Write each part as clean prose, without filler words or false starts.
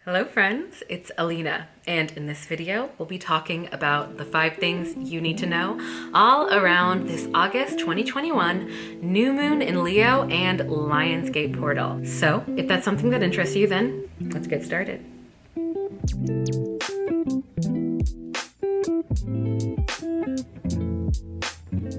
Hello friends, it's Alina, and in this video we'll be talking about the 5 things you need to know all around this August 2021 new moon in Leo and Lionsgate portal. So if that's something that interests you, then let's get started.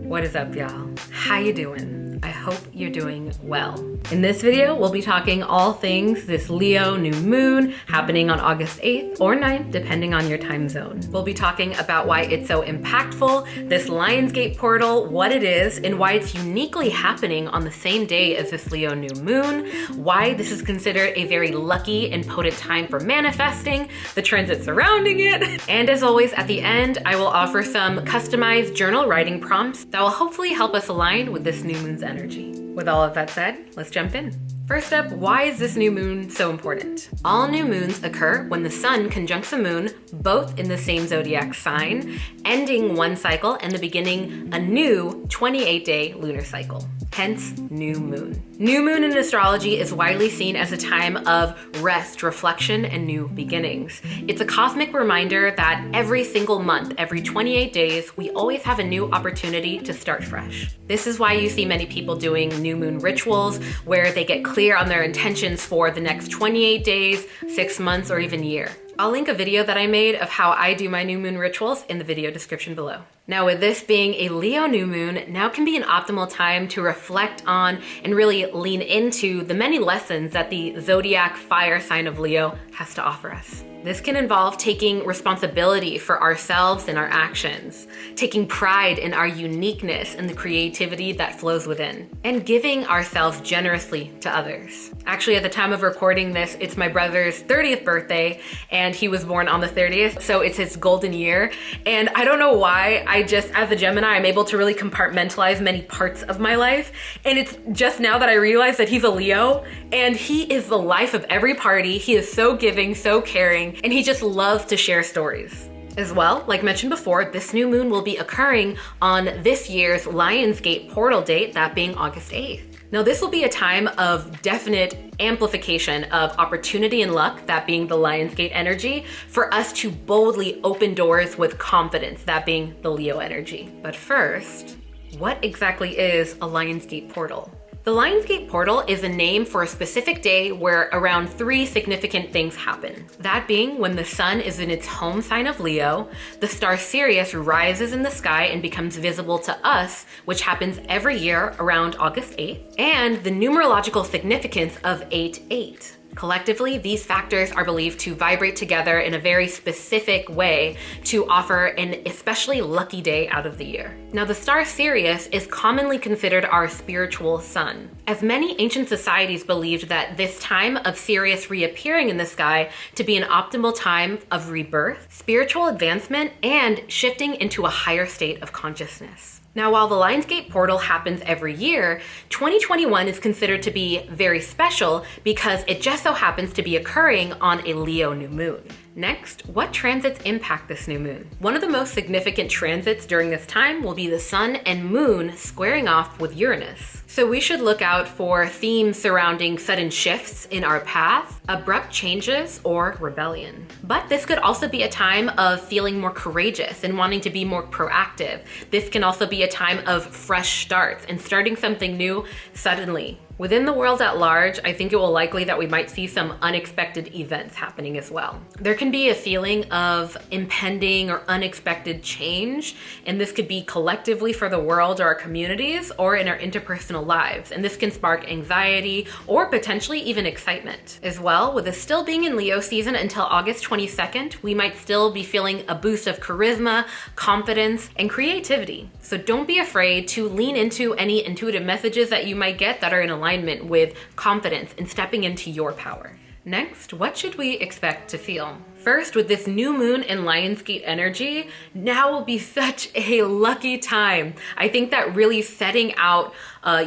What is up, y'all? How you doing? I hope you're doing well. In this video, we'll be talking all things this Leo new moon happening on August 8th or 9th, depending on your time zone. We'll be talking about why it's so impactful, this Lionsgate portal, what it is, and why it's uniquely happening on the same day as this Leo new moon, why this is considered a very lucky and potent time for manifesting, the transits surrounding it. And as always, at the end, I will offer some customized journal writing prompts that will hopefully help us align with this new moon's energy. With all of that said, let's jump in. First up, why is this new moon so important? All new moons occur when the sun conjuncts the moon, both in the same zodiac sign, ending one cycle and the beginning a new 28-day lunar cycle. Hence, new moon. New moon in astrology is widely seen as a time of rest, reflection, and new beginnings. It's a cosmic reminder that every single month, every 28 days, we always have a new opportunity to start fresh. This is why you see many people doing new moon rituals where they get clear on their intentions for the next 28 days, 6 months, or even year. I'll link a video that I made of how I do my new moon rituals in the video description below. Now, with this being a Leo new moon, now can be an optimal time to reflect on and really lean into the many lessons that the zodiac fire sign of Leo has to offer us. This can involve taking responsibility for ourselves and our actions, taking pride in our uniqueness and the creativity that flows within, and giving ourselves generously to others. Actually, at the time of recording this, it's my brother's 30th birthday, and he was born on the 30th, so it's his golden year. And I don't know why, as a Gemini, I'm able to really compartmentalize many parts of my life. And it's just now that I realize that he's a Leo, and he is the life of every party. He is so giving, so caring, and he just loves to share stories. As well, like mentioned before, this new moon will be occurring on this year's Lionsgate portal date, that being August 8th. Now, this will be a time of definite amplification of opportunity and luck, that being the Lionsgate energy, for us to boldly open doors with confidence, that being the Leo energy. But first, what exactly is a Lionsgate portal? The Lionsgate portal is a name for a specific day where around 3 significant things happen. That being when the sun is in its home sign of Leo, the star Sirius rises in the sky and becomes visible to us, which happens every year around August 8th, and the numerological significance of 8/8. Collectively, these factors are believed to vibrate together in a very specific way to offer an especially lucky day out of the year. Now, the star Sirius is commonly considered our spiritual sun, as many ancient societies believed that this time of Sirius reappearing in the sky to be an optimal time of rebirth, spiritual advancement, and shifting into a higher state of consciousness. Now, while the Lionsgate portal happens every year, 2021 is considered to be very special because it just so happens to be occurring on a Leo new moon. Next, what transits impact this new moon? One of the most significant transits during this time will be the sun and moon squaring off with Uranus. So we should look out for themes surrounding sudden shifts in our path, abrupt changes, or rebellion. But this could also be a time of feeling more courageous and wanting to be more proactive. This can also be a time of fresh starts and starting something new suddenly. Within the world at large, I think it will likely that we might see some unexpected events happening as well. There can be a feeling of impending or unexpected change, and this could be collectively for the world or our communities or in our interpersonal lives. And this can spark anxiety or potentially even excitement. As well, with us still being in Leo season until August 22nd, we might still be feeling a boost of charisma, confidence, and creativity. So don't be afraid to lean into any intuitive messages that you might get that are in alignment with confidence and stepping into your power. Next, what should we expect to feel? First, with this new moon in Lionsgate energy, now will be such a lucky time. I think that really setting out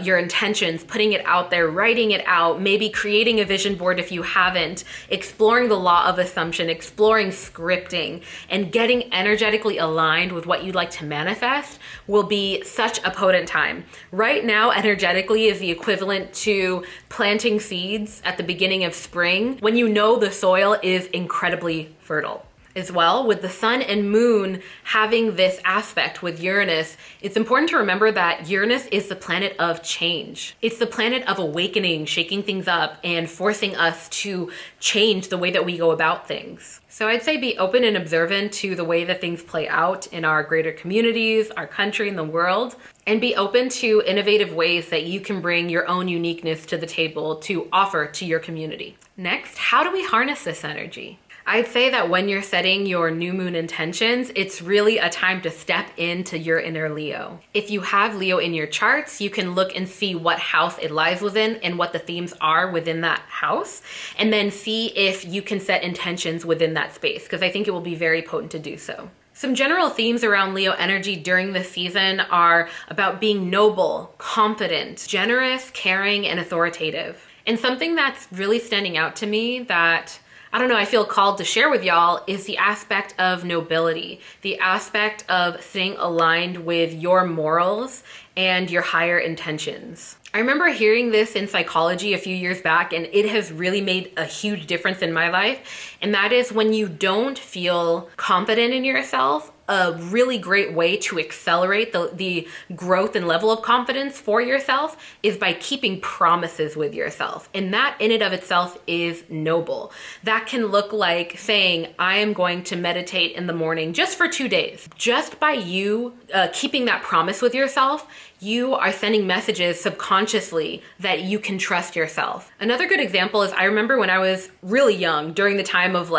your intentions, putting it out there, writing it out, maybe creating a vision board if you haven't, exploring the law of assumption, exploring scripting, and getting energetically aligned with what you'd like to manifest will be such a potent time. Right now, energetically is the equivalent to planting seeds at the beginning of spring when you know the soil is incredibly fertile. As well, with the sun and moon having this aspect with Uranus, it's important to remember that Uranus is the planet of change. It's the planet of awakening, shaking things up, and forcing us to change the way that we go about things. So I'd say be open and observant to the way that things play out in our greater communities, our country, and the world, and be open to innovative ways that you can bring your own uniqueness to the table to offer to your community. Next, how do we harness this energy? I'd say that when you're setting your new moon intentions, it's really a time to step into your inner Leo. If you have Leo in your charts, you can look and see what house it lies within and what the themes are within that house, and then see if you can set intentions within that space, because I think it will be very potent to do so. Some general themes around Leo energy during this season are about being noble, confident, generous, caring, and authoritative. And something that's really standing out to me that I feel called to share with y'all is the aspect of nobility, the aspect of staying aligned with your morals and your higher intentions. I remember hearing this in psychology a few years back, and it has really made a huge difference in my life. And that is when you don't feel confident in yourself, a really great way to accelerate the growth and level of confidence for yourself is by keeping promises with yourself. And that in and of itself is noble. That can look like saying, I am going to meditate in the morning just for 2 days. Just by you keeping that promise with yourself, you are sending messages subconsciously that you can trust yourself. Another good example is I remember when I was really young, during the time of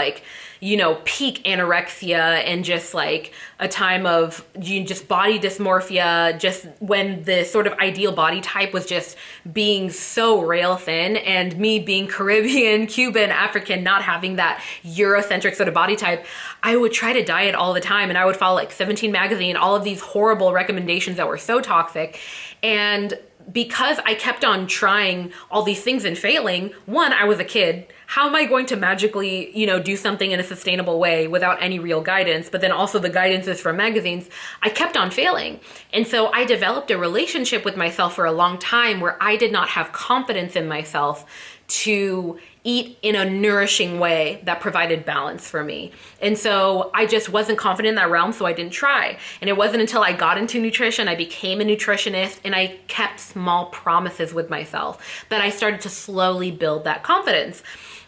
peak anorexia and just like a time of just body dysmorphia, just when the sort of ideal body type was just being so rail thin, and me being Caribbean, Cuban, African, not having that Eurocentric sort of body type, I would try to diet all the time, and I would follow like 17 magazine, all of these horrible recommendations that were so toxic. And because I kept on trying all these things and failing, one, I was a kid. How am I going to magically, do something in a sustainable way without any real guidance? But then also the guidance is from magazines. I kept on failing. And so I developed a relationship with myself for a long time where I did not have confidence in myself to eat in a nourishing way that provided balance for me. And so I just wasn't confident in that realm, so I didn't try. And it wasn't until I got into nutrition, I became a nutritionist, and I kept small promises with myself that I started to slowly build that confidence.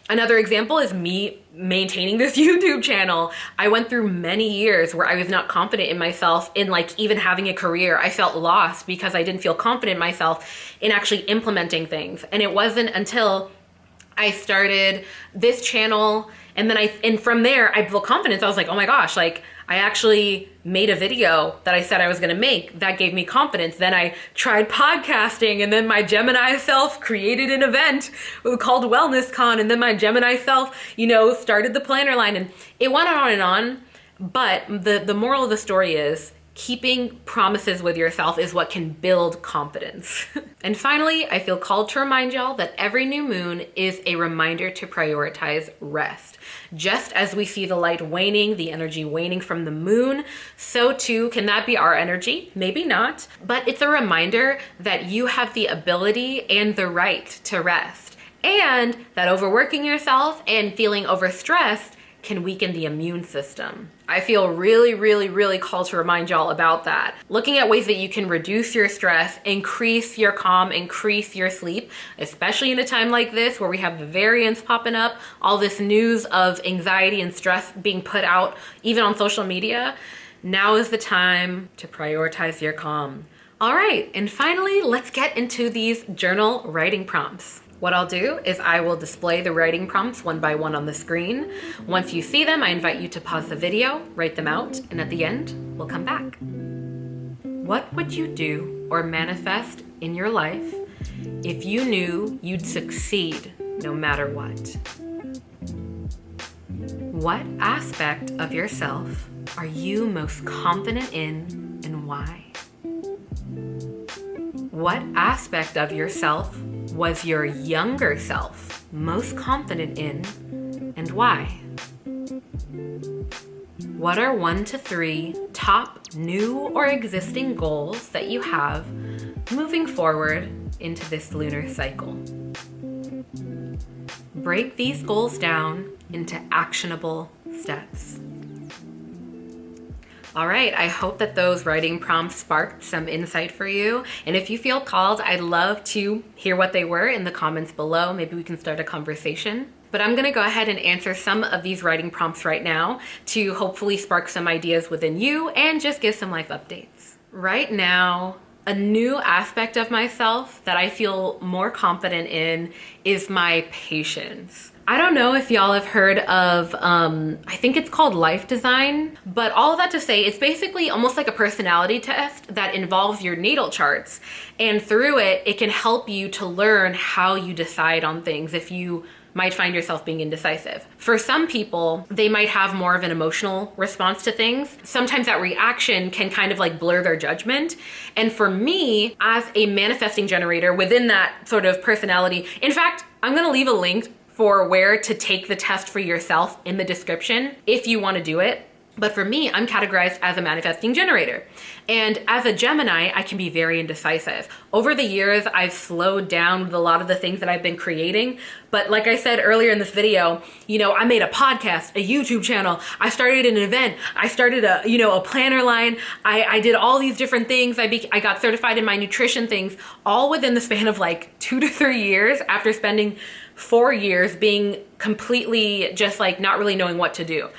Another example is me maintaining this YouTube channel. I went through many years where I was not confident in myself in even having a career. I felt lost because I didn't feel confident in myself in actually implementing things. And it wasn't until I started this channel and from there I built confidence. I was like, oh my gosh, I actually made a video that I said I was gonna make. That gave me confidence. Then I tried podcasting, and then my Gemini self created an event called WellnessCon, and then my Gemini self, started the planner line, and it went on and on. But the moral of the story is keeping promises with yourself is what can build confidence. And finally, I feel called to remind y'all that every new moon is a reminder to prioritize rest. Just as we see the light waning, the energy waning from the moon, so too can that be our energy. Maybe not, but it's a reminder that you have the ability and the right to rest, and that overworking yourself and feeling overstressed can weaken the immune system. I feel really, really, really called to remind y'all about that. Looking at ways that you can reduce your stress, increase your calm, increase your sleep, especially in a time like this where we have the variants popping up, all this news of anxiety and stress being put out, even on social media. Now is the time to prioritize your calm. All right, and finally, let's get into these journal writing prompts. What I'll do is I will display the writing prompts one by one on the screen. Once you see them, I invite you to pause the video, write them out, and at the end, we'll come back. What would you do or manifest in your life if you knew you'd succeed no matter what? What aspect of yourself are you most confident in and why? What aspect of yourself was your younger self most confident in and why? What are 1 to 3 top new or existing goals that you have moving forward into this lunar cycle? Break these goals down into actionable steps. All right, I hope that those writing prompts sparked some insight for you. And if you feel called, I'd love to hear what they were in the comments below. Maybe we can start a conversation. But I'm gonna go ahead and answer some of these writing prompts right now to hopefully spark some ideas within you and just give some life updates. Right now, a new aspect of myself that I feel more confident in is my patience. I don't know if y'all have heard of, I think it's called life design, but all of that to say, it's basically almost like a personality test that involves your natal charts. And through it, it can help you to learn how you decide on things if you might find yourself being indecisive. For some people, they might have more of an emotional response to things. Sometimes that reaction can kind of like blur their judgment. And for me, as a manifesting generator within that sort of personality, in fact, I'm gonna leave a link for where to take the test for yourself in the description if you wanna do it. But for me, I'm categorized as a manifesting generator. And as a Gemini, I can be very indecisive. Over the years, I've slowed down with a lot of the things that I've been creating. But like I said earlier in this video, I made a podcast, a YouTube channel. I started an event. I started a planner line. I did all these different things. I got certified in my nutrition things, all within the span of like 2 to 3 years after spending 4 years being completely just like not really knowing what to do.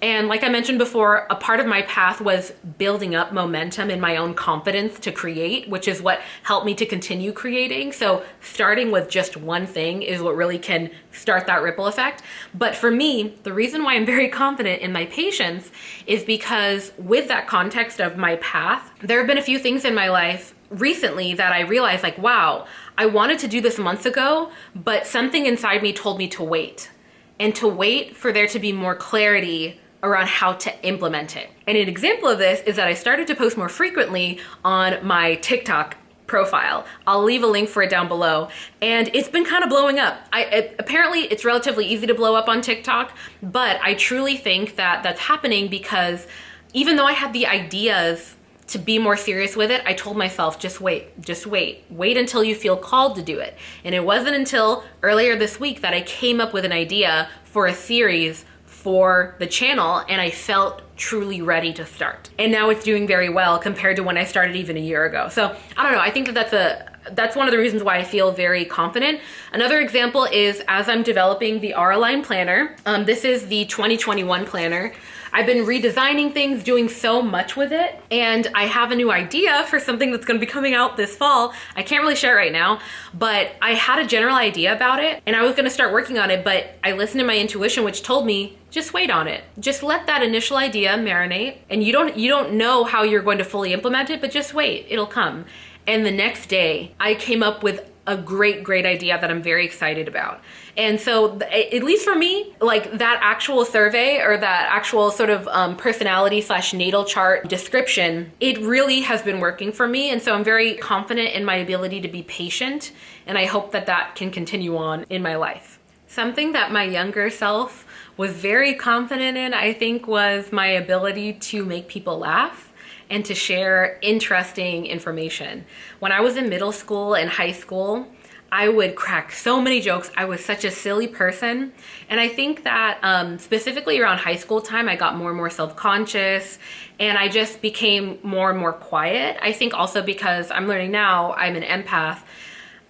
And like I mentioned before, a part of my path was building up momentum in my own confidence to create, which is what helped me to continue creating. So starting with just one thing is what really can start that ripple effect. But for me, the reason why I'm very confident in my patience is because with that context of my path, there have been a few things in my life recently that I realized like, wow, I wanted to do this months ago, but something inside me told me to wait. And to wait for there to be more clarity around how to implement it. And an example of this is that I started to post more frequently on my TikTok profile. I'll leave a link for it down below. And it's been kind of blowing up. Apparently it's relatively easy to blow up on TikTok, but I truly think that that's happening because even though I had the ideas to be more serious with it, I told myself, just wait until you feel called to do it. And it wasn't until earlier this week that I came up with an idea for a series for the channel, and I felt truly ready to start. And now it's doing very well compared to when I started even a year ago. So I don't know, I think that's one of the reasons why I feel very confident. Another example is as I'm developing the Auralign planner, this is the 2021 planner. I've been redesigning things, doing so much with it, and I have a new idea for something that's gonna be coming out this fall. I can't really share it right now, but I had a general idea about it, and I was gonna start working on it, but I listened to my intuition, which told me, just wait on it. Just let that initial idea marinate, and you don't know how you're going to fully implement it, but just wait, it'll come. And the next day, I came up with a great idea that I'm very excited about. And so at least for me, like that actual survey or that actual sort of personality / natal chart description, it really has been working for me. And so I'm very confident in my ability to be patient. And I hope that that can continue on in my life. Something that my younger self was very confident in, I think, was my ability to make people laugh and to share interesting information. When I was in middle school and high school, I would crack so many jokes. I was such a silly person. And I think that specifically around high school time, I got more and more self-conscious and I just became more and more quiet. I think also because I'm learning now, I'm an empath.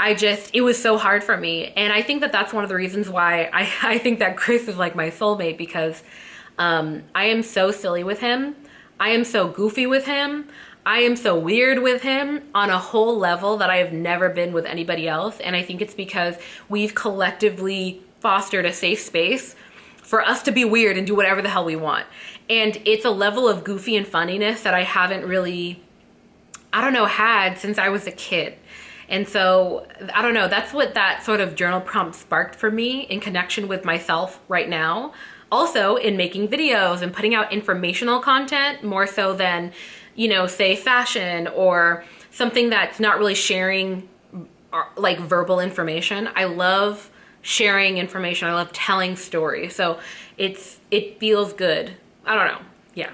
It was so hard for me. And I think that that's one of the reasons why I think that Chris is like my soulmate, because I am so silly with him. I am so goofy with him. I am so weird with him on a whole level that I have never been with anybody else. And I think it's because we've collectively fostered a safe space for us to be weird and do whatever the hell we want. And it's a level of goofy and funniness that I haven't really, had since I was a kid. And so, I don't know, that's what that sort of journal prompt sparked for me in connection with myself right now. Also in making videos and putting out informational content more so than, you know, say fashion or something that's not really sharing like verbal information. I love sharing information. I love telling stories. So it feels good. I don't know. Yeah.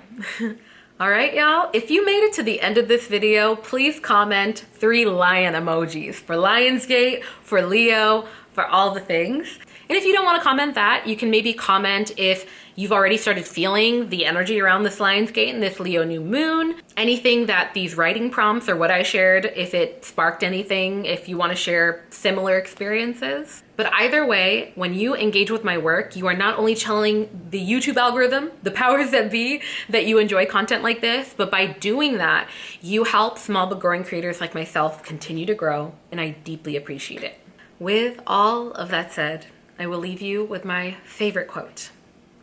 All right, y'all. If you made it to the end of this video, please comment 3 lion emojis for Lionsgate, for Leo, for all the things. And if you don't want to comment that, you can maybe comment if you've already started feeling the energy around this Lionsgate and this Leo new moon. Anything that these writing prompts or what I shared, if it sparked anything, if you want to share similar experiences. But either way, when you engage with my work, you are not only telling the YouTube algorithm, the powers that be, that you enjoy content like this, but by doing that, you help small but growing creators like myself continue to grow, and I deeply appreciate it. With all of that said, I will leave you with my favorite quote,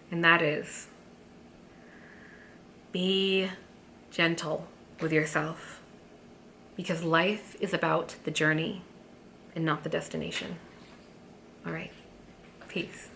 and that is, be gentle with yourself, because life is about the journey and not the destination. All right, peace.